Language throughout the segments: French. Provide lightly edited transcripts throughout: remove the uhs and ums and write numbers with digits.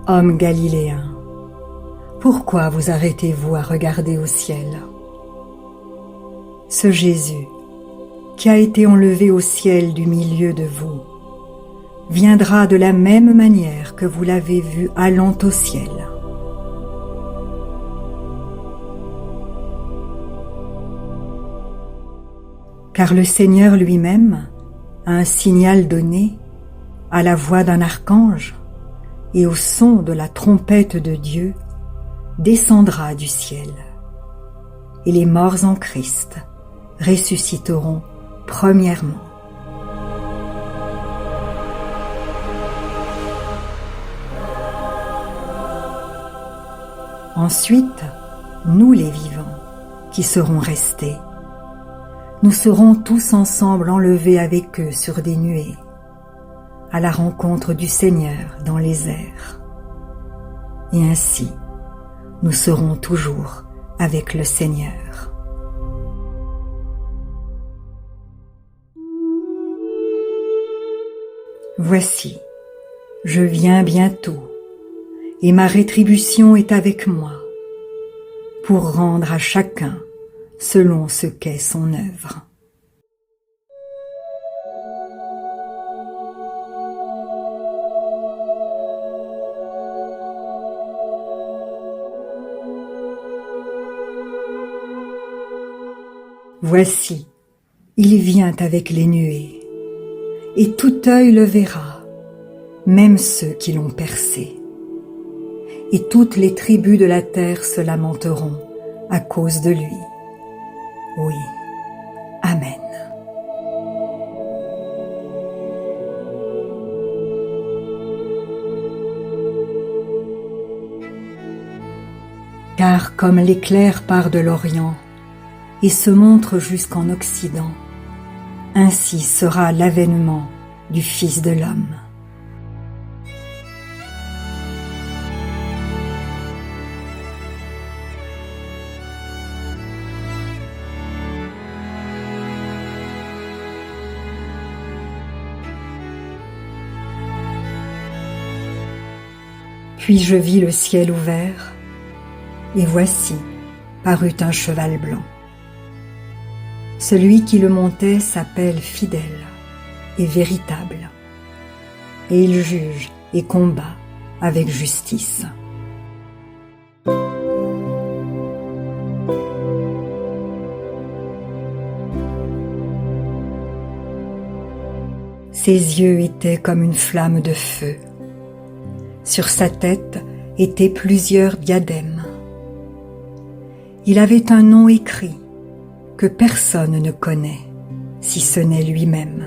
Hommes galiléens, pourquoi vous arrêtez-vous à regarder au ciel? Ce Jésus, qui a été enlevé au ciel du milieu de vous, viendra de la même manière que vous l'avez vu allant au ciel. Car le Seigneur lui-même a un signal donné à la voix d'un archange et au son de la trompette de Dieu descendra du ciel. Et les morts en Christ ressusciteront premièrement. Ensuite, nous les vivants, qui serons restés, nous serons tous ensemble enlevés avec eux sur des nuées, à la rencontre du Seigneur dans les airs. Et ainsi, nous serons toujours avec le Seigneur. Voici, je viens bientôt, et ma rétribution est avec moi, pour rendre à chacun selon ce qu'est son œuvre. Voici, il vient avec les nuées, et tout œil le verra, même ceux qui l'ont percé. Et toutes les tribus de la terre se lamenteront à cause de lui. Oui, Amen. Car comme l'éclair part de l'Orient et se montre jusqu'en Occident, ainsi sera l'avènement du Fils de l'homme. Puis je vis le ciel ouvert, et voici parut un cheval blanc. Celui qui le montait s'appelle Fidèle et Véritable, et il juge et combat avec justice. Ses yeux étaient comme une flamme de feu. Sur sa tête étaient plusieurs diadèmes. Il avait un nom écrit que personne ne connaît, si ce n'est lui-même.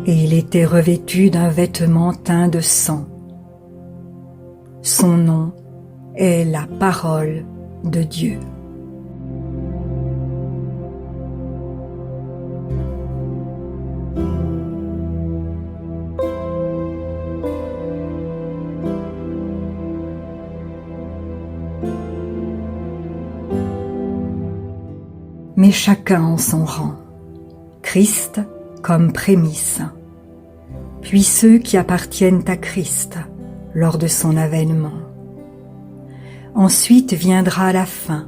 Et il était revêtu d'un vêtement teint de sang. Son nom est la parole de Dieu. Mais chacun en son rang, Christ comme prémisse, puis ceux qui appartiennent à Christ lors de son avènement. Ensuite viendra la fin,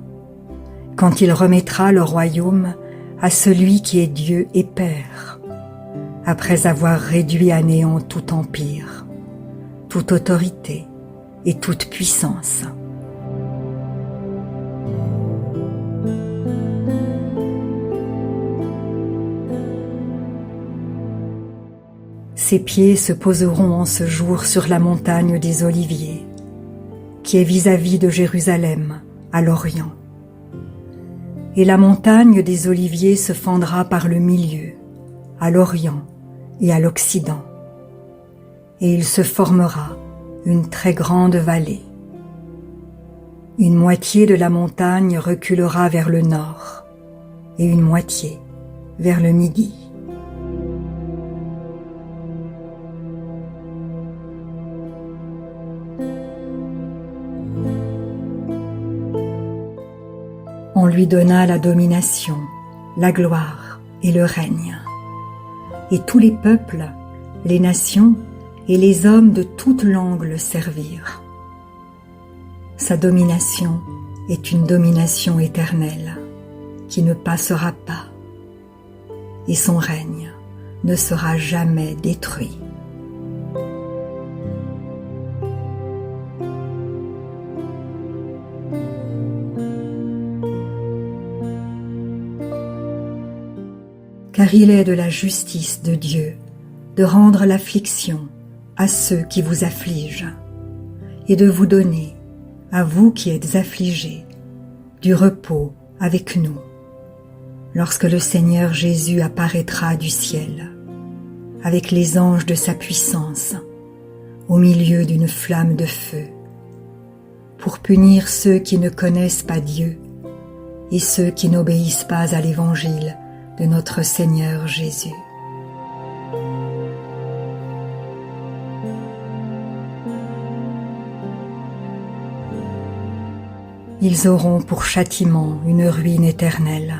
quand il remettra le royaume à celui qui est Dieu et Père, après avoir réduit à néant tout empire, toute autorité et toute puissance. Ses pieds se poseront en ce jour sur la montagne des Oliviers, qui est vis-à-vis de Jérusalem, à l'Orient. Et la montagne des Oliviers se fendra par le milieu, à l'Orient et à l'Occident. Et il se formera une très grande vallée. Une moitié de la montagne reculera vers le nord, et une moitié vers le midi. On lui donna la domination, la gloire et le règne. Et tous les peuples, les nations et les hommes de toutes langues le servirent. Sa domination est une domination éternelle qui ne passera pas, et son règne ne sera jamais détruit. Car il est de la justice de Dieu de rendre l'affliction à ceux qui vous affligent et de vous donner, à vous qui êtes affligés, du repos avec nous, lorsque le Seigneur Jésus apparaîtra du ciel, avec les anges de sa puissance, au milieu d'une flamme de feu, pour punir ceux qui ne connaissent pas Dieu et ceux qui n'obéissent pas à l'Évangile de notre Seigneur Jésus. Ils auront pour châtiment une ruine éternelle,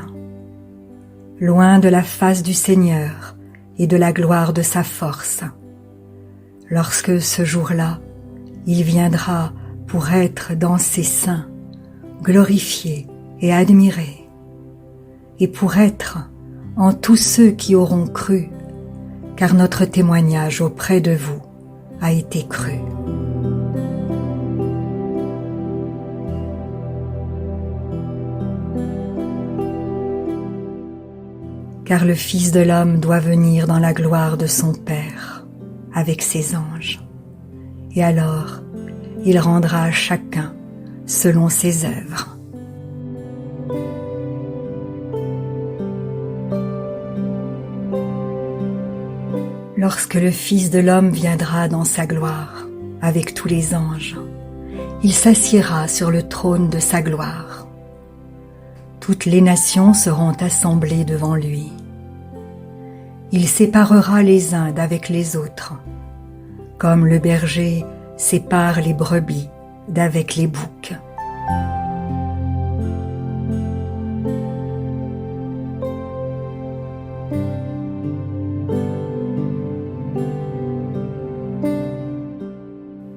loin de la face du Seigneur et de la gloire de sa force, lorsque ce jour-là, il viendra pour être dans ses saints, glorifié et admiré, et pour être en tous ceux qui auront cru, car notre témoignage auprès de vous a été cru. Car le Fils de l'homme doit venir dans la gloire de son Père, avec ses anges, et alors il rendra à chacun selon ses œuvres. Lorsque le Fils de l'homme viendra dans sa gloire, avec tous les anges, il s'assiera sur le trône de sa gloire. Toutes les nations seront assemblées devant lui. Il séparera les uns d'avec les autres, comme le berger sépare les brebis d'avec les boucs.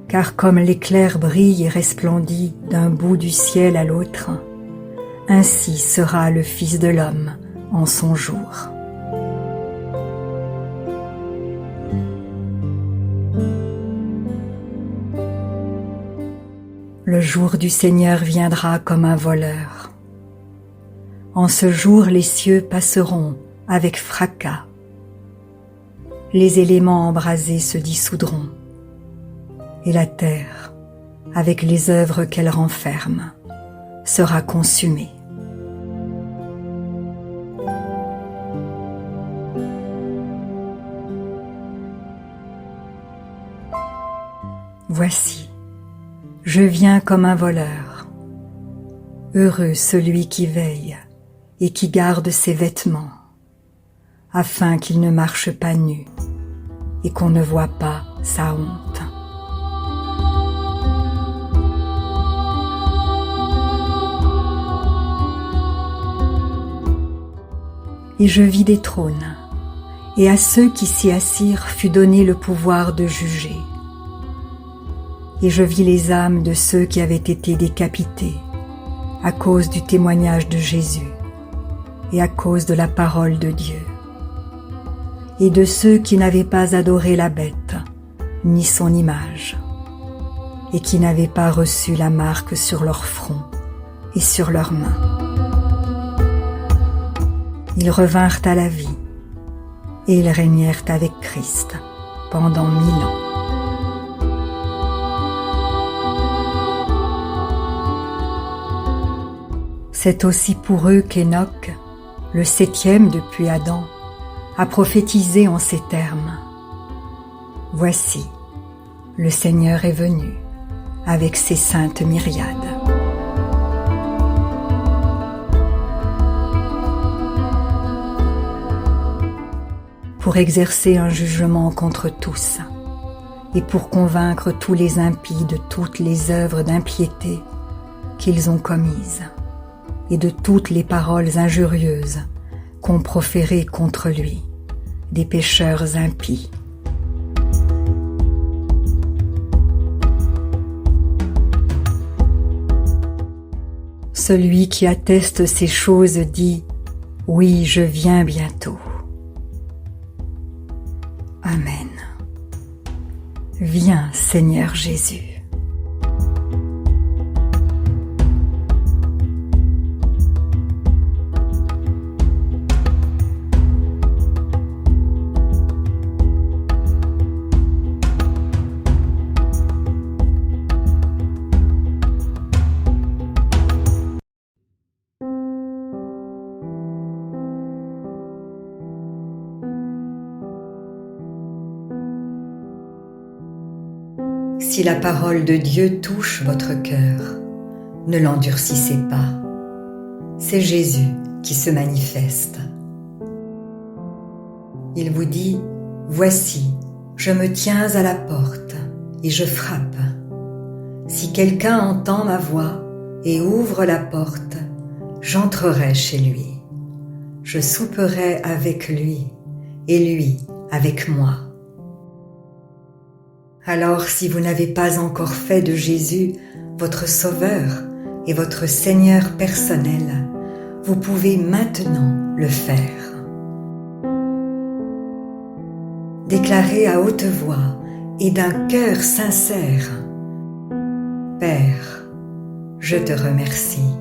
Car comme l'éclair brille et resplendit d'un bout du ciel à l'autre, ainsi sera le Fils de l'homme en son jour. Le jour du Seigneur viendra comme un voleur. En ce jour, les cieux passeront avec fracas. Les éléments embrasés se dissoudront, et la terre, avec les œuvres qu'elle renferme, sera consumée. Voici, je viens comme un voleur. Heureux celui qui veille et qui garde ses vêtements, afin qu'il ne marche pas nu et qu'on ne voie pas sa honte. Et je vis des trônes, et à ceux qui s'y assirent fut donné le pouvoir de juger. Et je vis les âmes de ceux qui avaient été décapités à cause du témoignage de Jésus et à cause de la parole de Dieu, et de ceux qui n'avaient pas adoré la bête ni son image, et qui n'avaient pas reçu la marque sur leur front et sur leurs mains. Ils revinrent à la vie, et ils régnèrent avec Christ pendant 1000 ans. C'est aussi pour eux qu'Enoch, le 7e depuis Adam, a prophétisé en ces termes. Voici, le Seigneur est venu avec ses saintes myriades. Pour exercer un jugement contre tous, et pour convaincre tous les impies de toutes les œuvres d'impiété qu'ils ont commises, et de toutes les paroles injurieuses qu'ont proférées contre lui des pécheurs impies. Celui qui atteste ces choses dit « Oui, je viens bientôt. » Amen. Viens, Seigneur Jésus. Si la parole de Dieu touche votre cœur, ne l'endurcissez pas. C'est Jésus qui se manifeste. Il vous dit « Voici, je me tiens à la porte et je frappe. Si quelqu'un entend ma voix et ouvre la porte, j'entrerai chez lui. Je souperai avec lui et lui avec moi. » Alors, si vous n'avez pas encore fait de Jésus votre Sauveur et votre Seigneur personnel, vous pouvez maintenant le faire. Déclarez à haute voix et d'un cœur sincère « Père, je te remercie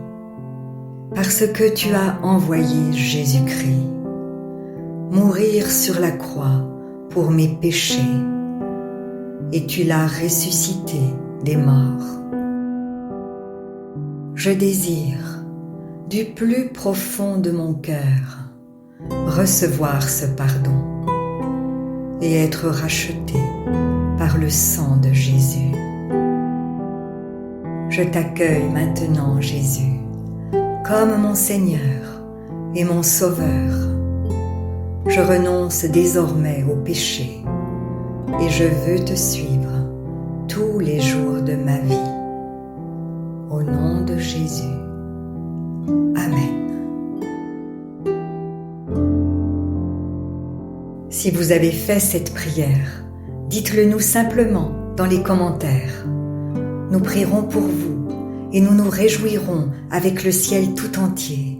parce que tu as envoyé Jésus-Christ mourir sur la croix pour mes péchés. Et tu l'as ressuscité des morts. Je désire, du plus profond de mon cœur, recevoir ce pardon et être racheté par le sang de Jésus. Je t'accueille maintenant, Jésus, comme mon Seigneur et mon Sauveur. Je renonce désormais au péché et je veux te suivre tous les jours de ma vie. Au nom de Jésus. Amen. Si vous avez fait cette prière, dites-le nous simplement dans les commentaires. Nous prierons pour vous et nous nous réjouirons avec le ciel tout entier.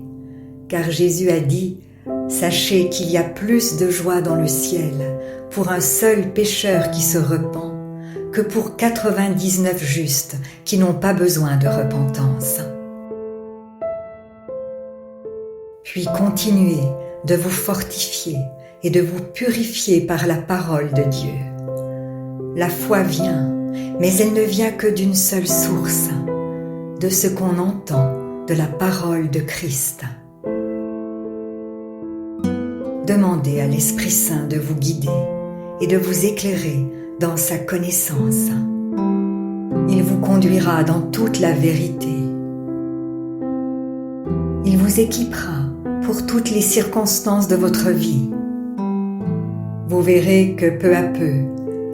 Car Jésus a dit « Sachez qu'il y a plus de joie dans le ciel pour un seul pécheur qui se repent que pour 99 justes qui n'ont pas besoin de repentance. » Puis continuez de vous fortifier et de vous purifier par la parole de Dieu. La foi vient, mais elle ne vient que d'une seule source, de ce qu'on entend de la parole de Christ. Demandez à l'Esprit Saint de vous guider et de vous éclairer dans sa connaissance. Il vous conduira dans toute la vérité. Il vous équipera pour toutes les circonstances de votre vie. Vous verrez que peu à peu,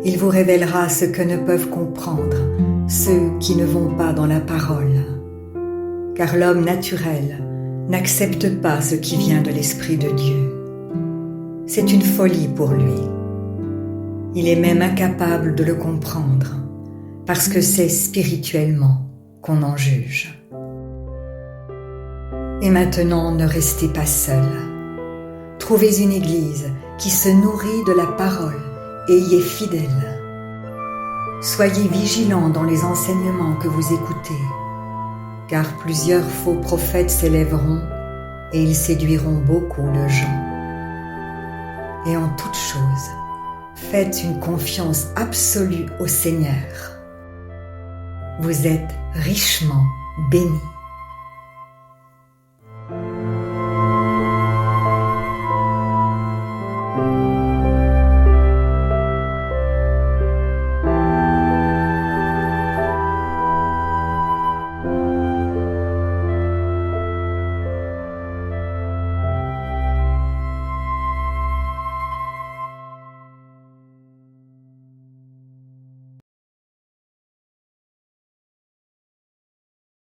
il vous révélera ce que ne peuvent comprendre ceux qui ne vont pas dans la parole. Car l'homme naturel n'accepte pas ce qui vient de l'Esprit de Dieu. C'est une folie pour lui. Il est même incapable de le comprendre, parce que c'est spirituellement qu'on en juge. Et maintenant, ne restez pas seul. Trouvez une église qui se nourrit de la parole et y est fidèle. Soyez vigilants dans les enseignements que vous écoutez, car plusieurs faux prophètes s'élèveront et ils séduiront beaucoup de gens. Et en toute chose, faites une confiance absolue au Seigneur. Vous êtes richement bénis.